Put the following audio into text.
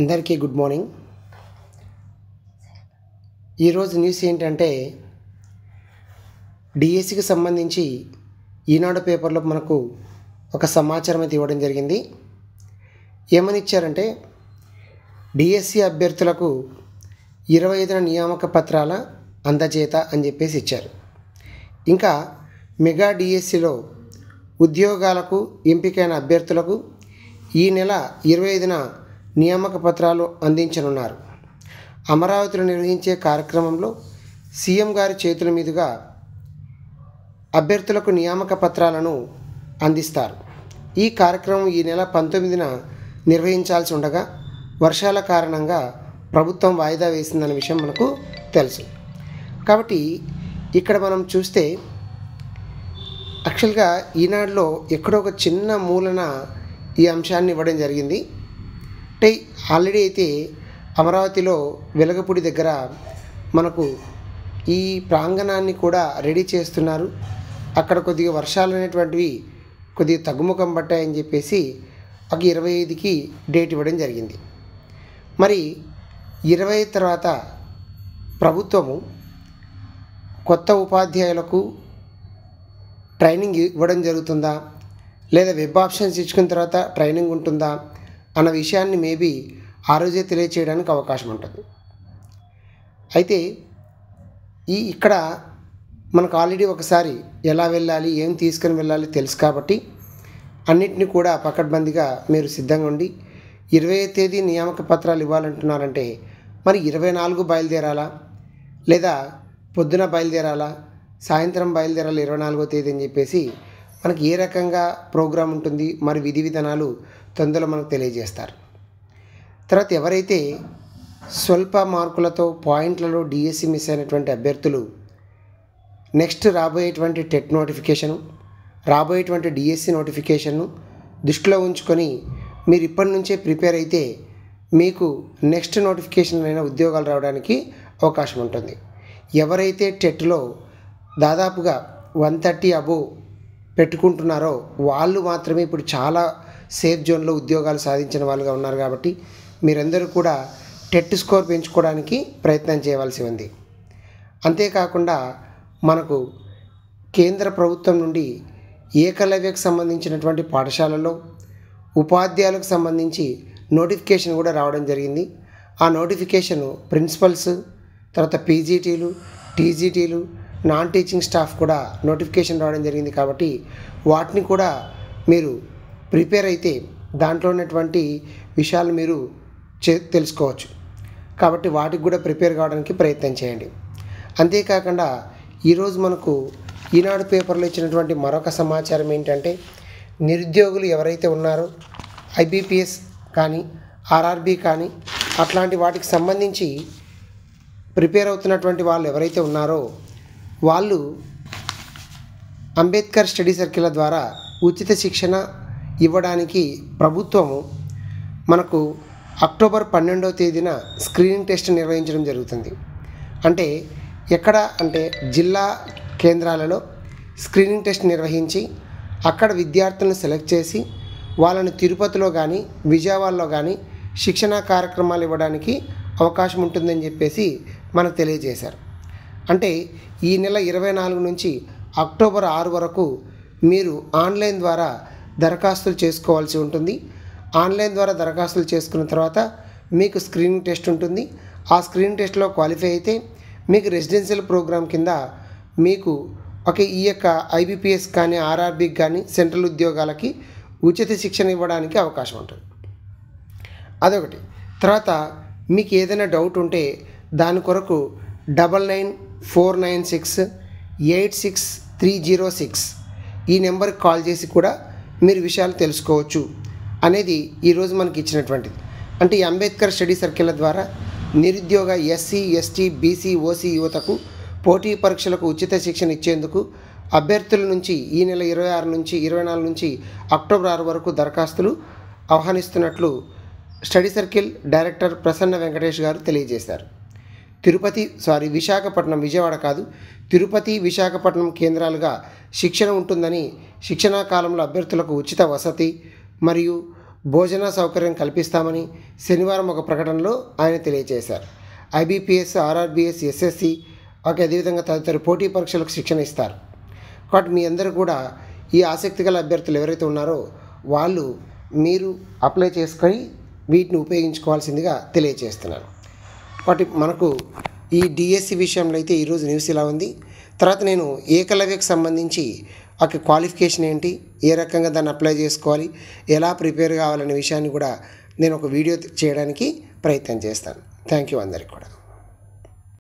అందరికీ good morning. ఈరోజు news ఏంటంటే డిఎస్సికి సంబంధించి ఈనాడు పేపర్లో మనకు ఒక సమాచారం అయితే ఇవ్వడం జరిగింది. ఏమని ఇచ్చారంటే డిఎస్సి అభ్యర్థులకు 25న నియామక పత్రాల అందజేత అని చెప్పేసి ఇచ్చారు. ఇంకా మెగా డిఎస్సిలో ఉద్యోగాలకు ఎంపికైన అభ్యర్థులకు ఈ నెల 25న నియామక పత్రాలు అందించనున్నారు. అమరావతిలో నిర్వహించే కార్యక్రమంలో సీఎం గారి చేతుల మీదుగా అభ్యర్థులకు నియామక పత్రాలను అందిస్తారు. ఈ కార్యక్రమం ఈ నెల 19న నిర్వహించాల్సి ఉండగా వర్షాల కారణంగా ప్రభుత్వం వాయిదా వేసిందనే విషయం మనకు తెలుసు. కాబట్టి ఇక్కడ మనం చూస్తే యాక్చువల్గా ఈనాడులో ఎక్కడో ఒక చిన్న మూలన ఈ అంశాన్ని ఇవ్వడం జరిగింది. అంటే ఆల్రెడీ అయితే అమరావతిలో వెలగపూడి దగ్గర మనకు ఈ ప్రాంగణాన్ని కూడా రెడీ చేస్తున్నారు. అక్కడ కొద్దిగా వర్షాలు అనేటువంటివి కొద్దిగా తగ్గుముఖం పట్టాయని చెప్పేసి ఒక 25కి డేట్ ఇవ్వడం జరిగింది. మరి 20 తర్వాత ప్రభుత్వము కొత్త ఉపాధ్యాయులకు ట్రైనింగ్ ఇవ్వడం జరుగుతుందా, లేదా వెబ్ ఆప్షన్స్ ఇచ్చుకున్న తర్వాత ట్రైనింగ్ ఉంటుందా అన్న విషయాన్ని మేబీ ఆ రోజే తెలియచేయడానికి అవకాశం ఉంటుంది. అయితే ఇక్కడ మనకు ఆల్రెడీ ఒకసారి ఎలా వెళ్ళాలి, ఏం తీసుకొని వెళ్ళాలి తెలుసు కాబట్టి అన్నిటిని కూడా పకడ్బందీగా మీరు సిద్ధంగా ఉండి 20వ తేదీ నియామక పత్రాలు ఇవ్వాలంటున్నారంటే మరి 24 బయలుదేరాలా, లేదా పొద్దున బయలుదేరాలా, సాయంత్రం బయలుదేరాలి 24వ తేదీ అని చెప్పేసి మనకి ఏ రకంగా ప్రోగ్రాం ఉంటుంది, మరి విధి విధానాలు తొందరలో మనకు తెలియజేస్తారు. తర్వాత ఎవరైతే స్వల్ప మార్కులతో పాయింట్లలో డిఎస్సి మిస్ అయినటువంటి అభ్యర్థులు నెక్స్ట్ రాబోయేటువంటి టెట్ నోటిఫికేషను, రాబోయేటువంటి డిఎస్సి నోటిఫికేషన్ను దృష్టిలో ఉంచుకొని మీరు ఇప్పటి నుంచే ప్రిపేర్ అయితే మీకు నెక్స్ట్ నోటిఫికేషన్ అయిన ఉద్యోగాలు రావడానికి అవకాశం ఉంటుంది. ఎవరైతే టెట్లో దాదాపుగా 130 అబోవ్ పెట్టుకుంటున్నారో వాళ్ళు మాత్రమే ఇప్పుడు చాలా సేఫ్ జోన్లో ఉద్యోగాలు సాధించిన వాళ్ళుగా ఉన్నారు. కాబట్టి మీరందరూ కూడా టెట్ స్కోర్ పెంచుకోవడానికి ప్రయత్నం చేయవలసి ఉంది. అంతేకాకుండా మనకు కేంద్ర ప్రభుత్వం నుండి ఏకలవ్యకు సంబంధించినటువంటి పాఠశాలలో ఉపాధ్యాయులకు సంబంధించి నోటిఫికేషన్ కూడా రావడం జరిగింది. ఆ నోటిఫికేషను ప్రిన్సిపల్స్, తర్వాత పీజీటీలు, టీజీటీలు, నాన్ టీచింగ్ స్టాఫ్ కూడా నోటిఫికేషన్ రావడం జరిగింది. కాబట్టి వాటిని కూడా మీరు ప్రిపేర్ అయితే దాంట్లో ఉన్నటువంటి విషయాలు మీరు తెలుసుకోవచ్చు. కాబట్టి వాటికి కూడా ప్రిపేర్ కావడానికి ప్రయత్నం చేయండి. అంతేకాకుండా ఈరోజు మనకు ఈనాడు పేపర్లో ఇచ్చినటువంటి మరొక సమాచారం ఏంటంటే నిరుద్యోగులు ఎవరైతే ఉన్నారో ఐబీపీఎస్ కానీ ఆర్ఆర్బీ కానీ అట్లాంటి వాటికి సంబంధించి ప్రిపేర్ అవుతున్నటువంటి వాళ్ళు ఎవరైతే ఉన్నారో వాళ్ళు అంబేద్కర్ స్టడీ సర్కిల్ ద్వారా ఉచిత శిక్షణ ఇవ్వడానికి ప్రభుత్వము మనకు అక్టోబర్ 12వ తేదీన స్క్రీనింగ్ టెస్ట్ నిర్వహించడం జరుగుతుంది. అంటే ఎక్కడ అంటే జిల్లా కేంద్రాలలో స్క్రీనింగ్ టెస్ట్ నిర్వహించి అక్కడ విద్యార్థులను సెలెక్ట్ చేసి వాళ్ళని తిరుపతిలో కానీ విజయవాడలో కానీ శిక్షణా కార్యక్రమాలు ఇవ్వడానికి అవకాశం ఉంటుందని చెప్పేసి మనకు తెలియజేశారు. అంటే ఈ నెల 24 నుంచి అక్టోబర్ 6 వరకు మీరు ఆన్లైన్ ద్వారా దరఖాస్తులు చేసుకోవాల్సి ఉంటుంది. ఆన్లైన్ ద్వారా దరఖాస్తులు చేసుకున్న తర్వాత మీకు స్క్రీనింగ్ టెస్ట్ ఉంటుంది. ఆ స్క్రీనింగ్ టెస్ట్లో క్వాలిఫై అయితే మీకు రెసిడెన్షియల్ ప్రోగ్రామ్ కింద మీకు ఈ యొక్క ఐబీపీఎస్ కానీ ఆర్ఆర్బీకి కానీ సెంట్రల్ ఉద్యోగాలకి ఉచిత శిక్షణ ఇవ్వడానికి అవకాశం ఉంటుంది. అదొకటి. తర్వాత మీకు ఏదైనా డౌట్ ఉంటే దాని కొరకు 9949686306 ఈ నెంబర్కి కాల్ చేసి కూడా మీరు విషయాలు తెలుసుకోవచ్చు అనేది ఈరోజు మనకి ఇచ్చినటువంటిది. అంటే ఈ అంబేద్కర్ స్టడీ సర్కిల్ ద్వారా నిరుద్యోగ ఎస్సీ, ఎస్టీ, బీసీ, ఓసీ యువతకు పోటీ పరీక్షలకు ఉచిత శిక్షణ ఇచ్చేందుకు అభ్యర్థుల నుంచి ఈ నెల 24 నుంచి అక్టోబర్ 6 వరకు దరఖాస్తులు ఆహ్వానిస్తున్నట్లు study circle director Prasanna Venkatesh గారు తెలియజేశారు. విజయవాడ కాదు, తిరుపతి, విశాఖపట్నం కేంద్రాలుగా శిక్షణ ఉంటుందని, శిక్షణా కాలంలో అభ్యర్థులకు ఉచిత వసతి మరియు భోజన సౌకర్యం కల్పిస్తామని శనివారం ఒక ప్రకటనలో ఆయన తెలియజేశారు. ఐబీపీఎస్, ఆర్ఆర్బీఎస్, ఎస్ఎస్సి అదేవిధంగా తదితర పోటీ పరీక్షలకు శిక్షణ ఇస్తారు. కాబట్టి మీ అందరూ కూడా ఈ ఆసక్తి గల అభ్యర్థులు ఎవరైతే ఉన్నారో వాళ్ళు మీరు అప్లై చేసుకొని వీటిని ఉపయోగించుకోవాల్సిందిగా తెలియజేస్తున్నాను. కాబట్టి మనకు ఈ డిఎస్సి విషయంలో అయితే ఈరోజు న్యూస్ ఇలా ఉంది. తర్వాత నేను ఏకలవ్యకు సంబంధించి క్వాలిఫికేషన్ ఏంటి, ఏ రకంగా దాన్ని అప్లై చేసుకోవాలి, ఎలా ప్రిపేర్ కావాలనే విషయాన్ని కూడా నేను ఒక వీడియో చేయడానికి ప్రయత్నం చేస్తాను. థ్యాంక్ యూ అందరికీ కూడా.